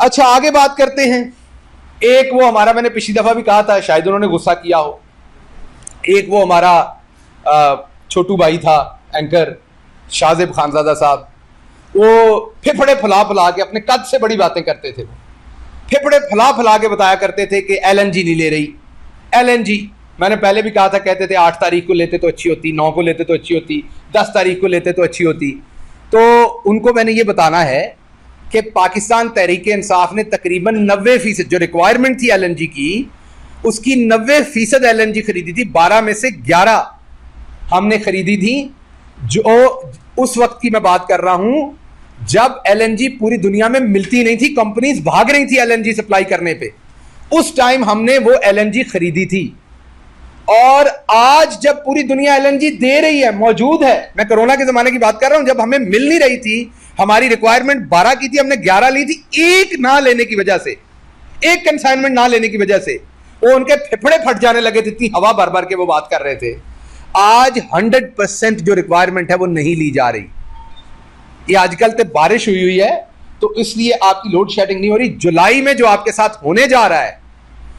अच्छा, आगे बात करते हैं। एक वो हमारा, मैंने पिछली दफा भी कहा था, शायद उन्होंने गुस्सा किया हो, एक वो हमारा छोटू भाई था एंकर शाहजेब खानजादा साहब, वो फेफड़े फुला फुला के अपने कद से बड़ी बातें करते थे। फेफड़े फुला फुला के बताया करते थे कि एलएनजी नहीं ले रही। एलएनजी मैंने पहले भी कहा था, कहते थे 8 तारीख को लेते तो अच्छी होती, 9 को लेते तो अच्छी होती, 10 तारीख को लेते तो अच्छी होती। तो उनको मैंने ये बताना है कि पाकिस्तान तहरीक इंसाफ ने तकरीबन 90% जो रिक्वायरमेंट थी एलएनजी की, उसकी 90% एलएनजी खरीदी थी। 12 में से 11 हमने खरीदी थी। जो उस वक्त की मैं बात कर रहा हूं जब एलएनजी पूरी दुनिया में मिलती नहीं थी, कंपनीज भाग रही थी एलएनजी सप्लाई करने पे। उस टाइम हमने वो एलएनजी खरीदी थी। और आज जब पूरी दुनिया एलएनजी दे रही है, मौजूद है, मैं कोरोना के जमाने की बात कर रहा हूं, जब हमें मिल नहीं रही थी, हमारी रिक्वायरमेंट 12 की थी, हमने 11 ली थी। एक ना लेने की वजह से, एक कंसाइनमेंट ना लेने की वजह से वो उनके फेफड़े फट जाने लगे थे, इतनी हवा भर भर के वो बात कर रहे थे। आज 100% जो रिक्वायरमेंट है वो नहीं ली जा रही। ये आजकल तो बारिश हुई है तो इसलिए आपकी लोड शेडिंग नहीं हो रही। जुलाई में जो आपके साथ होने जा रहा है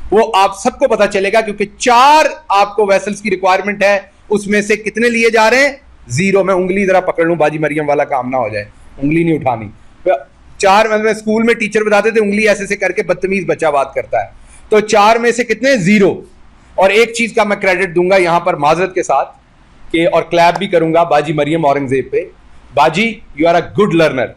वो आप सबको पता चलेगा, क्योंकि 4 आपको वेसल्स की रिक्वायरमेंट है, उसमें से कितने लिए जा रहे हैं? 0। मैं उंगली जरा पकड़ लूं, बाजी मरियम वाला काम ना हो जाए, उंगली नहीं उठानी। 4, मतलब स्कूल में टीचर बताते थे उंगली ऐसे से करके बदतमीज बच्चा बात करता है। तो 4 में से कितने? 0। और एक चीज का मैं क्रेडिट दूंगा यहां पर माजरत के साथ कि, और क्लैप भी करूंगा बाजी मरियम औरंगजेब पे। बाजी, you are a good learner.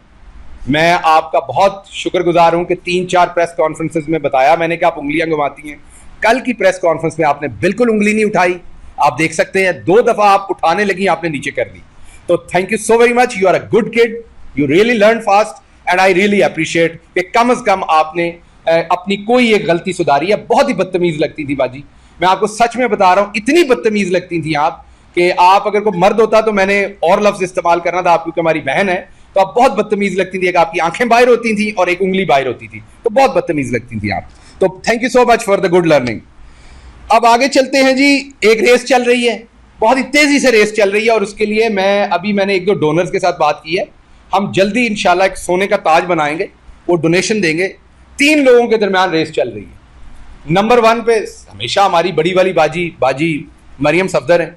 मैं आपका बहुत शुक्रगुजार हूं कि 3-4 प्रेस कॉन्फ्रेंसेस में बताया मैंने कि आप उंगलियां घुमाती हैं। कल की प्रेस कॉन्फ्रेंस में आपने बिल्कुल उंगली नहीं उठाई, आप देख सकते हैं 2 दफा आप उठाने लगी, आपने नीचे कर दी। तो thank you so very much, you are a good kid, you really learn fast and I really appreciate कि कम से कम आपने अपनी कोई एक गलती सुधारी है। बहुत ही बदतमीज लगती थी बाजी, मैं आपको सच में बता रहा हूं, इतनी बदतमीज लगती थी आप कि आप अगर कोई मर्द होता तो मैंने और लफ्ज इस्तेमाल करना था, आप क्योंकि हमारी बहन है, तो आप बहुत बदतमीज लगती थी। एक आपकी आंखें बाहर होती थी और एक उंगली बाहर होती थी, तो बहुत बदतमीज लगती थी आप। तो thank you so much for the good learning. अब आगे चलते हैं जी। एक रेस चल रही है, बहुत ही तेजी से रेस चल रही है, और उसके लिए मैंने 1-2 डोनर्स के साथ बात की है। हम जल्दी इंशाल्लाह एक सोने का ताज बनाएंगे, वो डोनेशन देंगे। 3 लोगों के दरमियान रेस चल रही है। नंबर 1 पे हमेशा हमारी बड़ी वाली बाजी मरियम सफदर है,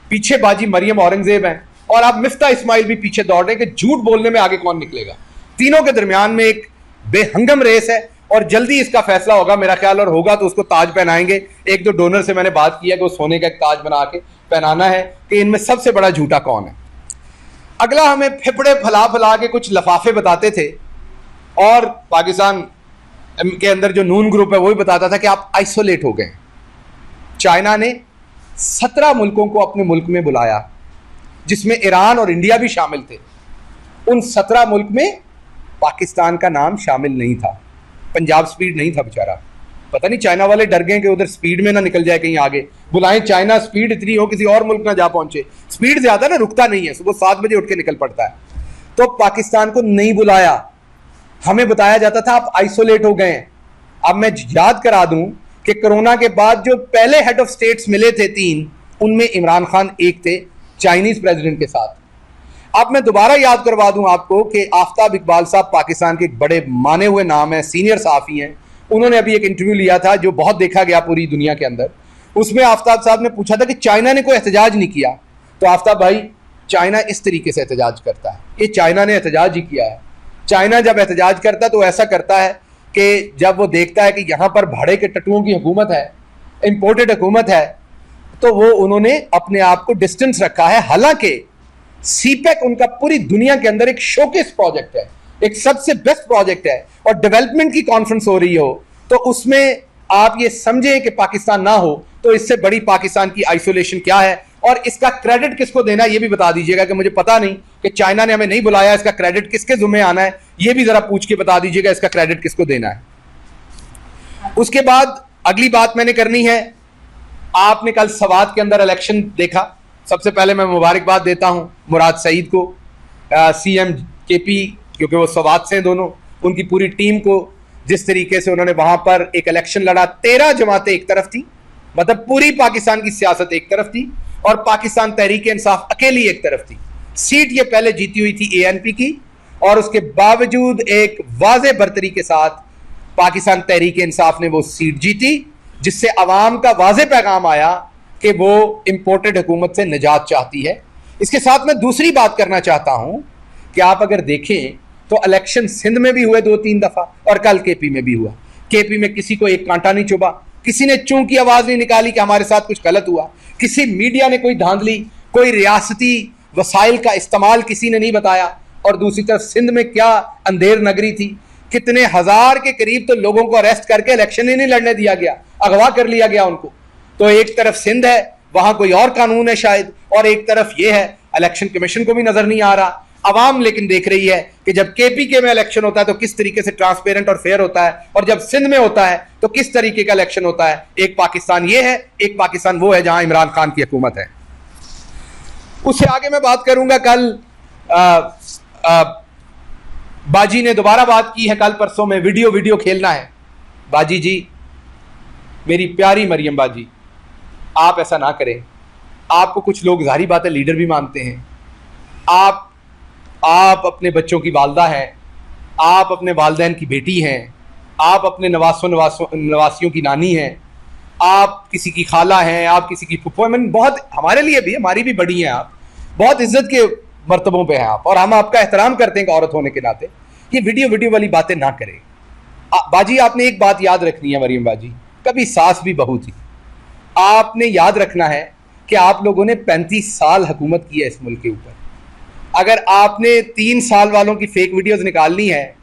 पीछे बाजी मरियम औरंगजेब है, और आप मिफ्ता इस्माइल भी पीछे दौड़ रहे हैं कि झूठ बोलने में आगे कौन निकलेगा। तीनों के दरमियान में एक बेहंगम रेस है और जल्दी इसका फैसला होगा मेरा ख्याल, और होगा तो उसको ताज पहनाएंगे। 1-2 डोनर से मैंने बात किया कि वो सोने का एक ताज बना के पहनाना है कि इनमें सबसे बड़ा झूठा कौन है। अगला, हमें फेफड़े फैला फैला के कुछ लफाफे बताते थे, और पाकिस्तान के अंदर जो नून ग्रुप है वो भी बताता था कि आप आइसोलेट हो गए। चाइना ने 17 मुल्कों को अपने मुल्क में बुलाया, जिसमें ईरान और इंडिया भी शामिल थे। उन 17 मुल्क में पाकिस्तान का नाम शामिल नहीं था। पंजाब स्पीड नहीं था बेचारा, पता नहीं चाइना वाले डर गए कि उधर स्पीड में ना निकल जाए कहीं आगे। बुलाएं चाइना, स्पीड इतनी हो किसी और मुल्क ना जा पहुंचे। स्पीड ज्यादा ना, रुकता नहीं है, सुबह 7 बजे उठ के निकल पड़ता है। तो पाकिस्तान को नहीं बुलाया, हमें बताया जाता था आप आइसोलेट हो गए। अब मैं याद करा दूं कि कोरोना के बाद जो पहले हेड ऑफ स्टेट्स मिले थे 3, उनमें इमरान खान एक थे, चाइनीज प्रेसिडेंट के साथ। अब मैं दोबारा याद करवा दूं आपको कि आफ्ताब इकबाल साहब पाकिस्तान के एक बड़े माने हुए नाम है, सीनियर सहाफी हैं। उन्होंने अभी एक इंटरव्यू लिया था जो बहुत देखा गया पूरी दुनिया के अंदर। उसमें आफ्ताब साहब ने पूछा था कि चाइना ने कोई एहतजाज नहीं किया। तो आफ्ताब भाई, चाइना इस तरीके से एहतजाज करता है, ये चाइना ने एहतजाज ही किया है। चाइना जब एहतजाज करता है तो ऐसा करता है कि जब वो देखता है कि यहाँ पर भाड़े के टट्टुओं की हुकूमत है, इंपोर्टेड हुकूमत है, तो वो उन्होंने अपने आप को डिस्टेंस रखा है। हालांकि सीपेक उनका पूरी दुनिया के अंदर एक शोकेस प्रोजेक्ट है, एक सबसे बेस्ट प्रोजेक्ट है, और डेवलपमेंट की कॉन्फ्रेंस हो रही हो तो उसमें आप ये समझें कि पाकिस्तान ना हो तो इससे बड़ी पाकिस्तान की आइसोलेशन क्या है। और इसका क्रेडिट किसको देना है ये भी बता दीजिएगा, कि मुझे पता नहीं कि चाइना ने हमें नहीं बुलाया, इसका क्रेडिट किसके जुम्मे आना है, ये भी जरा पूछ के बता दीजिएगा, इसका क्रेडिट किसको देना है। उसके बाद अगली बात मैंने करनी है, आपने कल सवात के अंदर इलेक्शन देखा। सबसे पहले मैं मुबारकबाद देता हूं मुराद सईद को, सीएम केपी, क्योंकि वो सवात से हैं दोनों, उनकी पूरी टीम को, जिस तरीके से उन्होंने वहां पर एक इलेक्शन लड़ा। 13 जमातें एक तरफ थी, मतलब पूरी पाकिस्तान की सियासत एक तरफ थी, और पाकिस्तान तहरीक इंसाफ अकेली एक तरफ थी। सीट ये पहले जीती हुई थी एएनपी की, और उसके बावजूद एक वाज़े बरतरी के साथ पाकिस्तान तहरीक इंसाफ ने वो सीट जीती, जिससे अवाम का वाज़ेह पैगाम आया कि वो इंपोर्टेड हुकूमत से निजात चाहती है। इसके साथ मैं दूसरी बात करना चाहता हूं कि आप अगर देखें तो इलेक्शन सिंध में भी हुए 2-3 दफा और कल केपी में भी हुआ। केपी में किसी को एक कांटा नहीं चुभा, किसी ने चूं की आवाज नहीं निकाली कि हमारे साथ कुछ गलत हुआ, किसी मीडिया ने कोई धांधली, कोई रियासती वसाइल का इस्तेमाल किसी ने नहीं बताया। और दूसरी तरफ सिंध में क्या अंधेर नगरी थी, कितने हजार के करीब तो लोगों को अरेस्ट करके इलेक्शन ही नहीं लड़ने दिया गया, अगवा कर लिया गया उनको। तो एक तरफ सिंध है, वहां कोई और कानून है शायद, और एक तरफ ये है इलेक्शन कमीशन को भी नजर नहीं आ रहा। अवाम लेकिन देख रही है कि जब केपीके में इलेक्शन होता है तो किस तरीके से ट्रांसपेरेंट और फेयर होता है, और जब सिंध में होता है तो किस तरीके का इलेक्शन होता है। एक पाकिस्तान ये है, एक पाकिस्तान वो है जहां इमरान खान की हुकूमत है। उससे आगे मैं बात करूंगा, कल बाजी ने दोबारा बात की है, कल परसों में वीडियो खेलना है। बाजी जी, मेरी प्यारी मरियम बाजी, आप ऐसा ना करें। आपको कुछ लोग जाहिर बात है लीडर भी मानते हैं। आप अपने बच्चों की वालदा हैं, आप अपने वालदैन की बेटी हैं, आप अपने नवासियों की नानी हैं, आप किसी की खाला हैं, आप किसी की फुफ्फो हैं। बहुत, हमारे लिए भी, हमारी भी बड़ी हैं आप, बहुत इज्जत के मर्तबों पे हैं आप, और हम आपका एहतराम करते हैं औरत होने के नाते। ये वीडियो वाली बातें ना करें। बाजी आपने एक बात याद रखनी है मरियम बाजी, कभी सास भी बहू थी। आपने याद रखना है कि आप लोगों ने 35 साल हुकूमत की है इस मुल्क के ऊपर। अगर आपने 3 साल वालों की फेक वीडियोस निकालनी है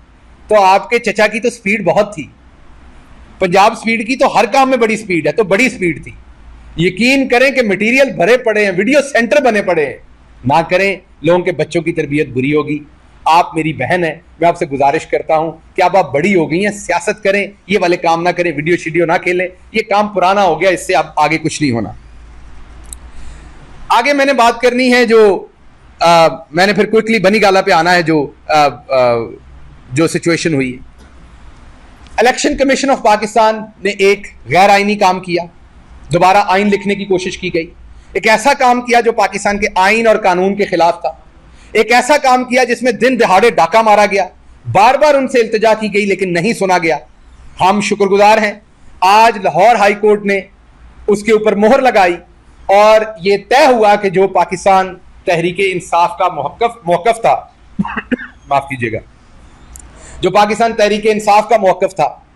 तो आपके चचा की तो स्पीड बहुत थी, पंजाब स्पीड की तो हर काम में बड़ी स्पीड है, तो बड़ी स्पीड थी। यकीन करें कि मटेरियल भरे पड़े हैं, वीडियो सेंटर बने पड़े हैं। ना करें, लोगों के बच्चों की तरबियत बुरी होगी। आप मेरी बहन है, मैं आपसे गुजारिश करता हूं कि अब आप बड़ी हो गई हैं, सियासत करें, ये वाले काम ना करें, वीडियो शीडियो ना खेलें, ये काम पुराना हो गया, इससे अब आगे कुछ नहीं होना। आगे मैंने बात करनी है जो मैंने फिर क्विकली बनी गाला पे आना है, जो सिचुएशन हुई। इलेक्शन कमीशन ऑफ पाकिस्तान ने एक गैर आईनी काम किया, दोबारा आइन लिखने की कोशिश की गई। एक ऐसा काम किया जो पाकिस्तान के आइन और कानून के खिलाफ था। एक ऐसा काम किया जिसमें दिन दहाड़े डाका मारा गया, बार बार उनसे इल्तिजा की गई लेकिन नहीं सुना गया। हम शुक्रगुजार हैं, आज लाहौर हाई कोर्ट ने उसके ऊपर मोहर लगाई और यह तय हुआ कि जो पाकिस्तान तहरीके इंसाफ का मौकफ था माफ कीजिएगा, जो पाकिस्तान तहरीके इंसाफ का मौकफ था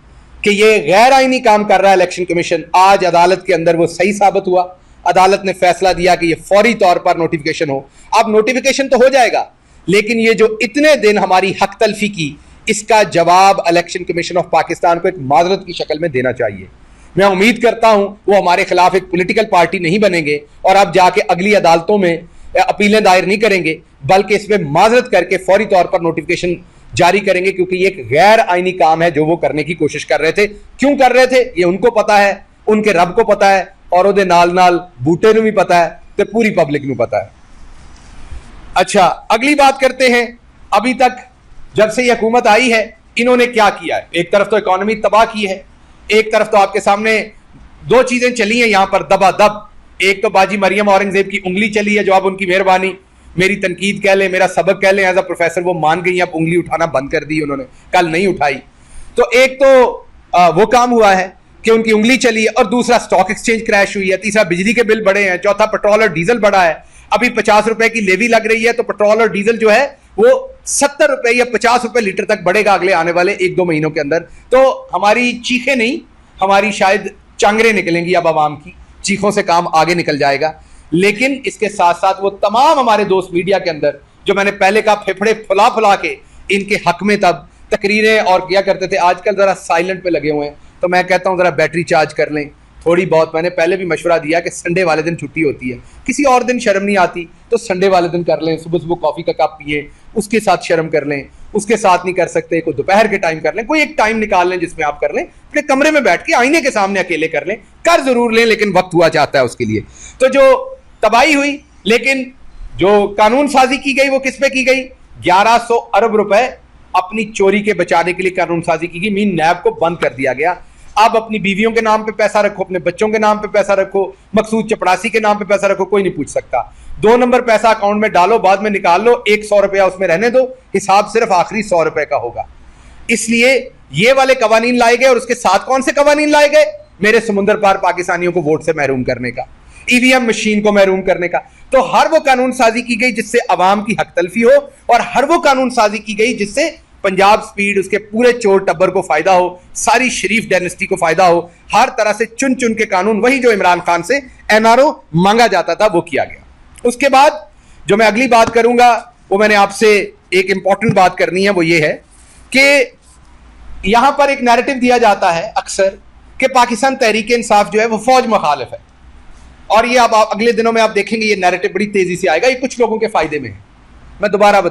कि यह गैर आईनी काम कर रहा है इलेक्शन कमीशन, आज अदालत के अंदर वो सही साबित हुआ। अदालत ने फैसला दिया कि यह फौरी तौर पर नोटिफिकेशन हो। अब नोटिफिकेशन तो हो जाएगा, लेकिन ये जो इतने दिन हमारी हक तलफी की, इसका जवाब इलेक्शन कमीशन ऑफ पाकिस्तान को एक माजरत की शक्ल में देना चाहिए। मैं उम्मीद करता हूं वो हमारे खिलाफ एक पॉलिटिकल पार्टी नहीं बनेंगे और अब जाके अगली अदालतों में अपीलें दायर नहीं करेंगे, बल्कि इसमें माजरत करके फौरी तौर पर नोटिफिकेशन जारी करेंगे, क्योंकि ये एक गैर आईनी काम है जो वो करने की कोशिश कर रहे थे। क्यों कर रहे थे ये उनको पता है, उनके रब को पता है, और उहदे नाल नाल बूटे नूं भी पता है, तो पूरी पब्लिक नूं पता है। अच्छा, अगली बात करते हैं। अभी तक जब से ये हुकूमत आई है, इन्होंने क्या किया है? एक तरफ तो इकोनॉमी तबाह की है, एक तरफ तो आपके सामने दो चीजें चली हैं यहां पर दबादब। एक तो बाजी मरियम औरंगजेब की उंगली चली है, जो अब उनकी मेहरबानी, मेरी तनकीद कह लें, मेरा सबक कह लें एज अ प्रोफेसर, वो मान गई, अब उंगली उठाना बंद कर दी उन्होंने, कल नहीं उठाई। तो एक तो वो काम हुआ है कि उनकी उंगली चली है, और दूसरा स्टॉक एक्सचेंज क्रैश हुई है, तीसरा बिजली के बिल बढ़े हैं, चौथा पेट्रोल और डीजल बढ़ा है। अभी 50 रुपए की लेवी लग रही है, तो पेट्रोल और डीजल जो है वो 70 रुपए या 50 रुपए लीटर तक बढ़ेगा अगले आने वाले 1-2 महीनों के अंदर। तो हमारी चीखें नहीं, हमारी शायद चांगरे निकलेंगी अब आवाम की, चीखों से काम आगे निकल जाएगा। लेकिन इसके साथ साथ वो तमाम हमारे दोस्त मीडिया के अंदर, जो मैंने पहले कहा फेफड़े फुला फुला के इनके हक में तब तकरीरें और किया करते थे, आजकल जरा साइलेंट पे लगे हुए हैं। तो मैं कहता हूं जरा बैटरी चार्ज कर लें थोड़ी बहुत। मैंने पहले भी मशवरा दिया कि संडे वाले दिन छुट्टी होती है, किसी और दिन शर्म नहीं आती तो संडे वाले दिन कर लें। सुबह सुबह कॉफी का कप पिए, उसके साथ शर्म कर लें, उसके साथ नहीं कर सकते कोई दोपहर के टाइम कर लें, कोई एक टाइम निकाल लें जिसमें आप कर लें, अपने कमरे में बैठ के आईने के सामने अकेले कर लें। कर जरूर लें, लेकिन वक्त हुआ चाहता है उसके लिए। तो जो तबाही हुई, लेकिन जो कानून साजी की गई वो किस पे की गई? 1100 अरब रुपए अपनी चोरी के बचाने के लिए कानून साजी की गई। मीन नैब को बंद कर दिया गया। अब अपनी बीवियों के नाम पे पैसा रखो, अपने बच्चों के नाम पे पैसा रखो, मकसूद चपड़ासी के नाम पे पैसा रखो, कोई नहीं पूछ सकता। 2 नंबर पैसा अकाउंट में डालो, बाद में निकाल लो, 100 रुपया उसमें रहने दो, हिसाब सिर्फ आखिरी 100 रुपए का होगा। इसलिए ये वाले कवानीन लाए गए और उसके साथ कौन से कवानीन लाए गए? मेरे समुंदर पार पाकिस्तानियों को वोट से महरूम करने का, ईवीएम मशीन को महरूम करने का। तो हर वो कानून साजी की गई जिससे अवाम की हक तलफी हो, और हर वो कानून साजी की गई जिससे पंजाब स्पीड, उसके पूरे चोर टब्बर को फायदा हो, सारी शरीफ डायनेस्टी को फायदा हो। हर तरह से चुन चुन के कानून, वही जो इमरान खान से एनआरओ मांगा जाता था, वो किया गया। उसके बाद जो मैं अगली बात करूंगा वो मैंने आपसे एक इंपॉर्टेंट बात करनी है, वो ये है कि यहां पर एक नैरेटिव दिया जाता है अक्सर कि पाकिस्तान तहरीक इंसाफ जो है वो फौज मुखालिफ है, और ये अब अगले दिनों में आप देखेंगे ये नैरेटिव बड़ी तेजी से आएगा, ये कुछ लोगों के फायदे में है। मैं दोबारा